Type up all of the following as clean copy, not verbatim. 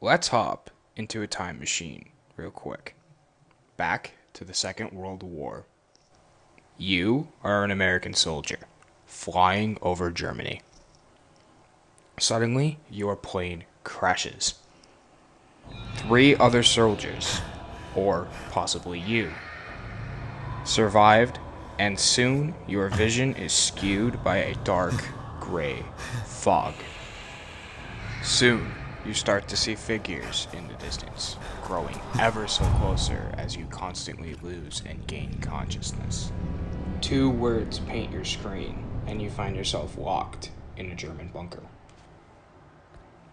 Let's hop into a time machine real quick. Back to the Second World War. You are an American soldier flying over Germany. Suddenly, your plane crashes. 3 other soldiers, or possibly you, survived, and soon your vision is skewed by a dark, gray fog. Soon, you start to see figures in the distance, growing ever so closer as you constantly lose and gain consciousness. 2 words paint your screen, and you find yourself locked in a German bunker.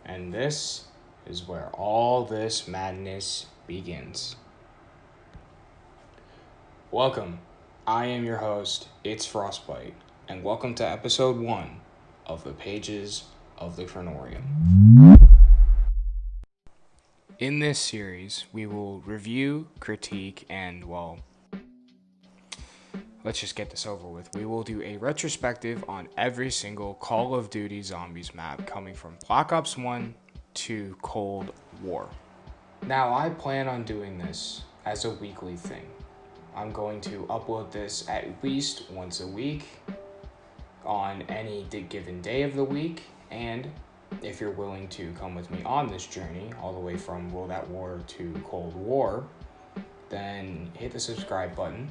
And this is where all this madness begins. Welcome. I am your host, It's Frostbite, and welcome to episode 1 of the Pages of the Kronorium. In this series, we will review, critique, and, let's just get this over with. We will do a retrospective on every single Call of Duty Zombies map coming from Black Ops 1 to Cold War. Now, I plan on doing this as a weekly thing. I'm going to upload this at least once a week on any given day of the week, and if you're willing to come with me on this journey all the way from World at War to Cold War, then hit the subscribe button,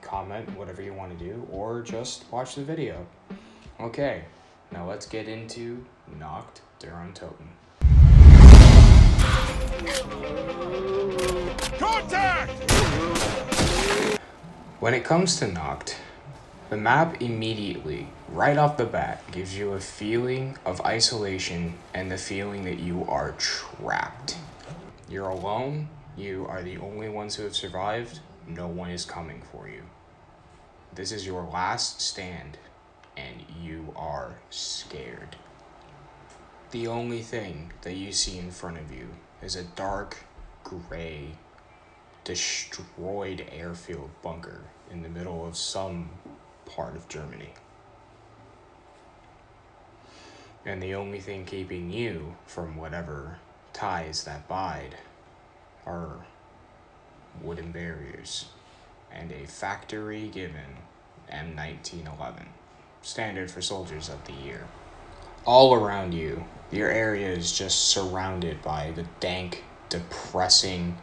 comment, whatever you want to do, or just watch the video. Okay, now let's get into Nacht, Untoten. Contact! When it comes to Nacht, the map immediately, right off the bat, gives you a feeling of isolation and the feeling that you are trapped. You're alone, you are the only ones who have survived, no one is coming for you. This is your last stand, and you are scared. The only thing that you see in front of you is a dark, gray, destroyed airfield bunker in the middle of some part of Germany. And the only thing keeping you from whatever ties that bind are wooden barriers and a factory-given M1911, standard for soldiers of the year. All around you, your area is just surrounded by the dank, depressing,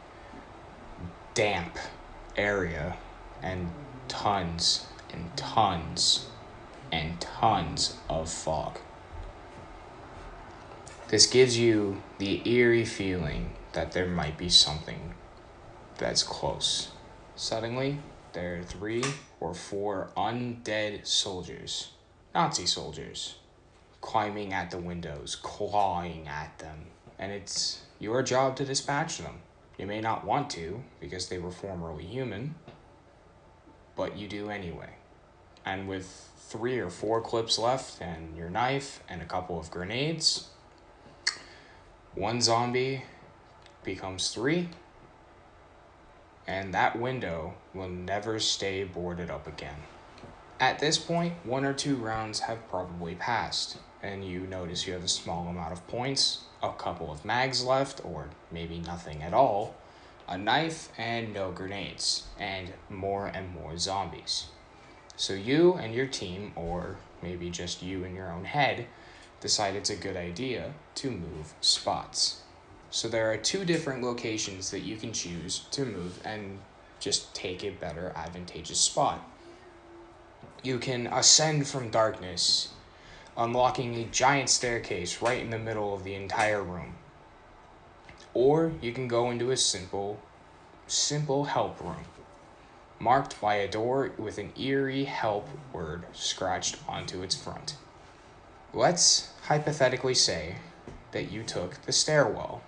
damp area and tons and tons and tons of fog. This gives you the eerie feeling that there might be something that's close. Suddenly, there are 3 or 4 undead soldiers, Nazi soldiers, climbing at the windows, clawing at them, and it's your job to dispatch them. You may not want to, because they were formerly human, but you do anyway. And with 3 or 4 clips left, and your knife, and a couple of grenades, 1 zombie becomes 3, and that window will never stay boarded up again. At this point, 1 or 2 rounds have probably passed, and you notice you have a small amount of points, a couple of mags left, or maybe nothing at all, a knife, and no grenades, and more zombies. So you and your team, or maybe just you in your own head, decide it's a good idea to move spots. So there are 2 different locations that you can choose to move and just take a better advantageous spot. You can ascend from darkness, unlocking a giant staircase right in the middle of the entire room. Or you can go into a simple help room, marked by a door with an eerie help word scratched onto its front. Let's hypothetically say that you took the stairwell.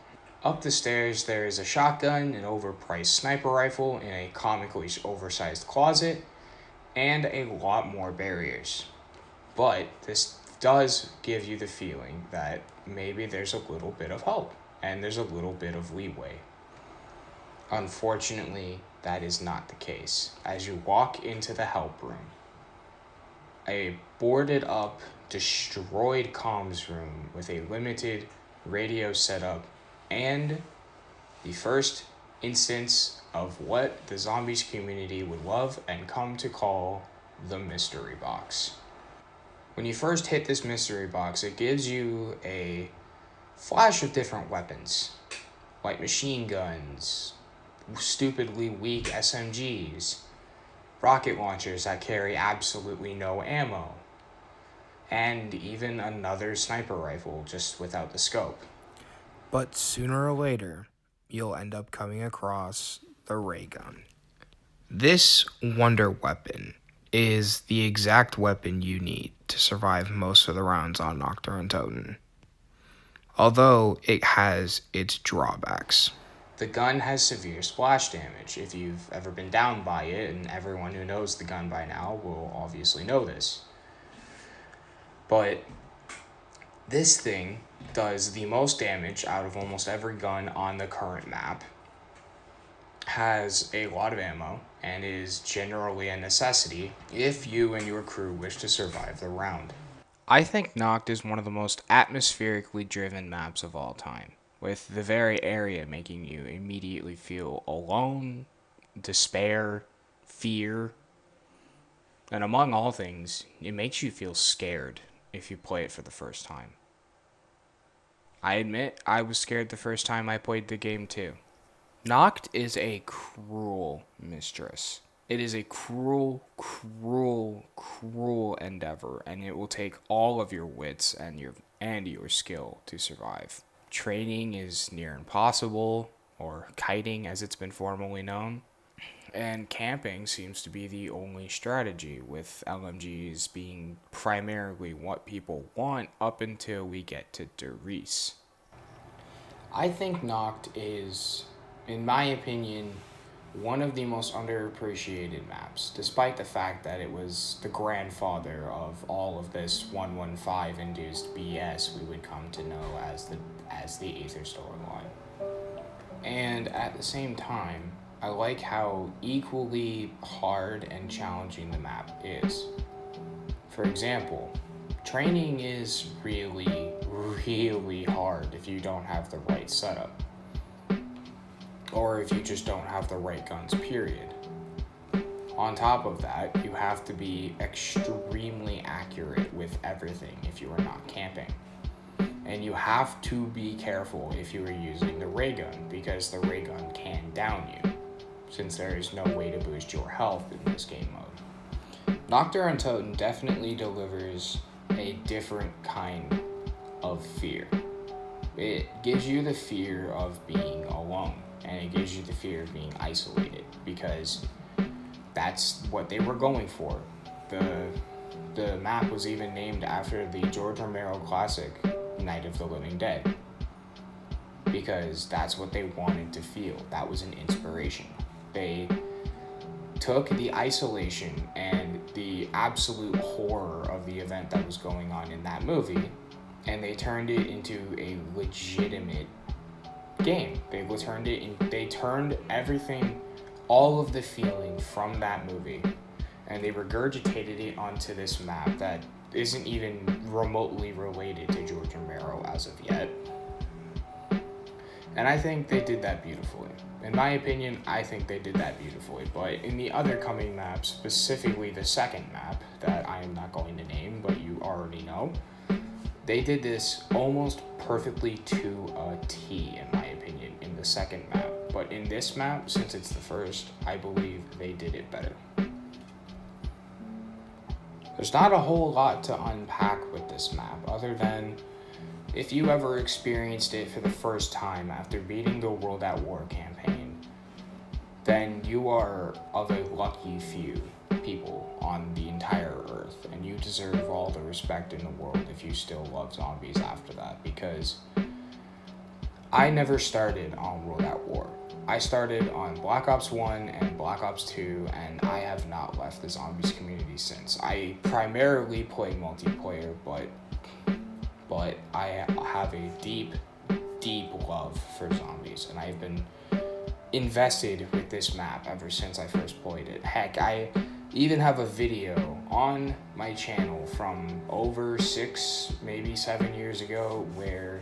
Up the stairs, there is a shotgun, an overpriced sniper rifle in a comically oversized closet, and a lot more barriers. But this does give you the feeling that maybe there's a little bit of hope, and there's a little bit of leeway. Unfortunately, that is not the case. As you walk into the help room, a boarded up, destroyed comms room with a limited radio setup, and the first instance of what the zombies community would love and come to call the mystery box. When you first hit this mystery box, it gives you a flash of different weapons, like machine guns, stupidly weak SMGs, rocket launchers that carry absolutely no ammo, and even another sniper rifle just without the scope. But sooner or later, you'll end up coming across the ray gun. This wonder weapon is the exact weapon you need to survive most of the rounds on Nacht or Untoten, although it has its drawbacks. The gun has severe splash damage. If you've ever been downed by it, and everyone who knows the gun by now will obviously know this. But this thing does the most damage out of almost every gun on the current map, has a lot of ammo, and is generally a necessity if you and your crew wish to survive the round. I think Nacht is one of the most atmospherically driven maps of all time, with the very area making you immediately feel alone, despair, fear, and among all things, it makes you feel scared if you play it for the first time. I admit I was scared the first time I played the game too. Nacht is a cruel mistress. It is a cruel, cruel, cruel endeavor, and it will take all of your wits and your skill to survive. Training is near impossible, or kiting as it's been formally known, and camping seems to be the only strategy, with LMGs being primarily what people want up until we get to Derice. I think Nacht is, in my opinion, one of the most underappreciated maps, despite the fact that it was the grandfather of all of this 115 induced BS we would come to know as the Aether storyline. And at the same time, I like how equally hard and challenging the map is. For example, training is really, really hard if you don't have the right setup, or if you just don't have the right guns, period. On top of that, you have to be extremely accurate with everything if you are not camping. And you have to be careful if you are using the ray gun, because the ray gun can down you, since there is no way to boost your health in this game mode. Nacht or Untoten definitely delivers a different kind of fear. It gives you the fear of being alone, and it gives you the fear of being isolated, because that's what they were going for. The map was even named after the George Romero classic Night of the Living Dead, because that's what they wanted to feel. That was an inspiration. They took the isolation and the absolute horror of the event that was going on in that movie, and they turned it into a legitimate game. They turned everything, all of the feeling from that movie, and they regurgitated it onto this map that isn't even remotely related to George Romero as of yet. And I think they did that beautifully. In my opinion, I think they did that beautifully. But in the other coming maps, specifically the second map, that I am not going to name, but you already know, they did this almost perfectly to a T, in my opinion, in the second map. But in this map, since it's the first, I believe they did it better. There's not a whole lot to unpack with this map, other than if you ever experienced it for the first time after beating the World at War campaign, then you are of a lucky few people on the entire Earth, and you deserve all the respect in the world if you still love zombies after that, because I never started on World at War. I started on Black Ops 1 and Black Ops 2, and I have not left the zombies community since. I primarily play multiplayer, but I have a deep, deep love for zombies, and I've been invested with this map ever since I first played it. Heck, I even have a video on my channel from over 6, maybe 7 years ago, where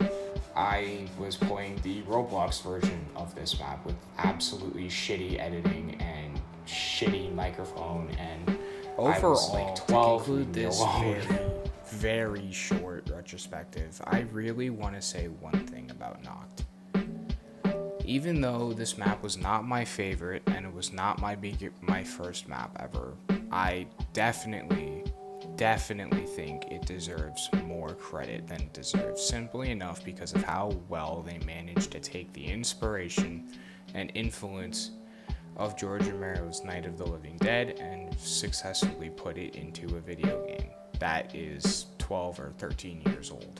I was playing the Roblox version of this map with absolutely shitty editing and shitty microphone, and I was like 12. to conclude this alone. very short retrospective, I really want to say one thing about Nacht. Even though this map was not my favorite and it was not my first map ever, I definitely think it deserves more credit than it deserves, simply enough because of how well they managed to take the inspiration and influence of George Romero's Night of the Living Dead and successfully put it into a video game that is 12 or 13 years old.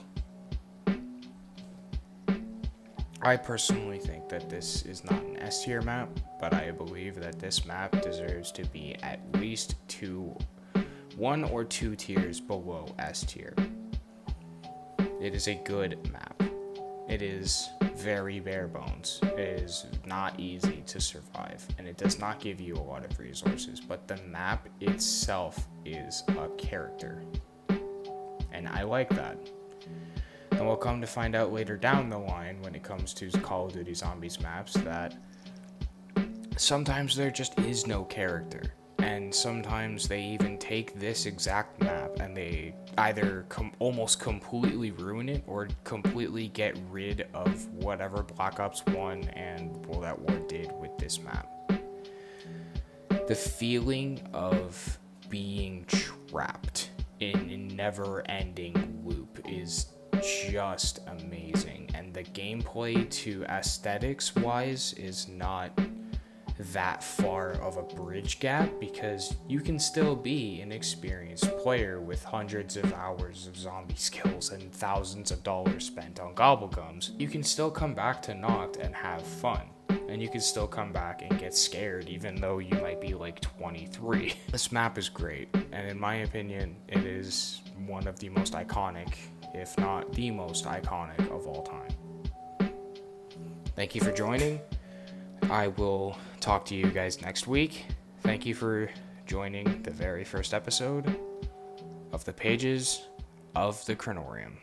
I personally think that this is not an S tier map, but I believe that this map deserves to be at least 1 or 2 tiers below S tier. It is a good map. It is very bare bones. It is not easy to survive, and it does not give you a lot of resources, but the map itself is a character. And I like that. And we'll come to find out later down the line when it comes to Call of Duty Zombies maps that sometimes there just is no character. And sometimes they even take this exact map and they either almost completely ruin it or completely get rid of whatever Black Ops 1 and World at War did with this map. The feeling of being trapped in a never-ending loop is just amazing, and the gameplay to aesthetics wise is not that far of a bridge gap because you can still be an experienced player with hundreds of hours of zombie skills and thousands of dollars spent on gobblegums. You can still come back to Nacht and have fun, and you can still come back and get scared even though you might be like 23. This map is great, and in my opinion it is one of the most iconic, if not the most iconic of all time. Thank you for joining. I will talk to you guys next week. Thank you for joining the very first episode of the Pages of the Kronorium.